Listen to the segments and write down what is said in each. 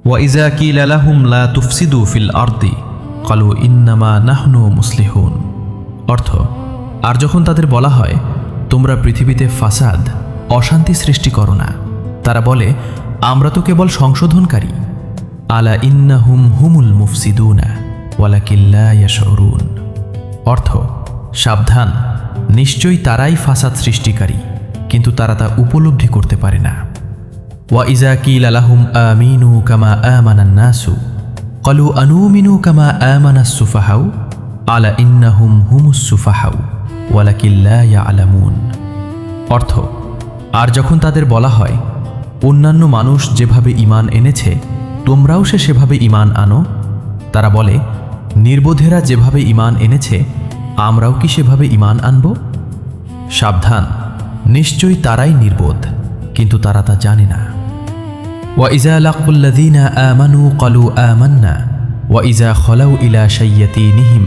ওয়াইজা কিলা লাহুম লা তুফসিদু ফিল আরদি ক্বালু ইন্নামা নাহনু মুসলিহুন। অর্থ, আর যখন তাদের বলা হয় তোমরা পৃথিবীতে ফাসাদ অশান্তি সৃষ্টি করো না, তারা বলে আমরা তো কেবল সংশোধনকারী। আলা ইন্নাহুম হুমুল মুফসিদুনা ওয়ালাকিন লা ইয়াশউরুন। অর্থ, সাবধান, নিশ্চয়ই তারাই ফাসাদ সৃষ্টিকারী, কিন্তু তারা তা উপলব্ধি করতে পারে না। ওয়াইজা কিলা লাহুম আমিনু কামা আমানান নাসু ক্বালু আনুমিনু কামা আমানাস সুফাহাউ আলা ইন্নাহুম হুমুস সুফাহাউ ওয়ালাকিন লা ইয়ালামুন। অর্থ, আর যখন তাদের বলা হয় অন্যান্য মানুষ যেভাবে ঈমান এনেছে তোমরাও সেভাবে ঈমান আনো, তারা বলে নির্বোধেরা যেভাবে ঈমান এনেছে আমরাও কি সেভাবে ঈমান আনব? সাবধান, নিশ্চয়ই তারাই নির্বোধ, কিন্তু তারা তা জানে না। ওয়াইজা লাকুল্লাযীনা আমানু ক্বালু আমান্না ওয়াইজা খলাউ ইলা শাইয়াতিনিহিম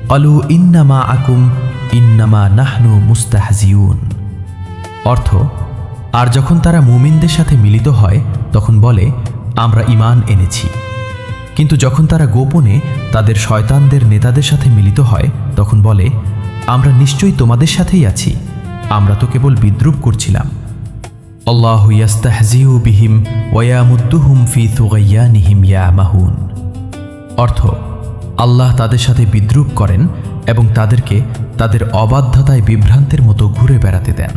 ক্বালু ইন্না মাআকুম ইন্নামা নাহনু মুস্তাহজিউন। অর্থ, আর যখন তারা মুমিনদের সাথে মিলিত হয় তখন বলে আমরা ঈমান এনেছি, কিন্তু যখন তারা গোপনে তাদের শয়তানদের নেতাদের সাথে মিলিত হয় তখন বলে আমরা নিশ্চয়ই তোমাদের সাথেই আছি, আমরা তো কেবল বিদ্রূপ করছিলাম। আল্লাহু ইয়াস্তাহজিউ বিহিম ওয়া ইয়ামুদ্দুহুম ফি তুগাইয়ানিহিম ইয়ামাহুন। অর্থ, আল্লাহ তাদের সাথে বিদ্রূপ করেন এবং তাদেরকে তাদের অবাধ্যতায় বিভ্রান্তের মতো ঘুরে বেড়াতে দেন।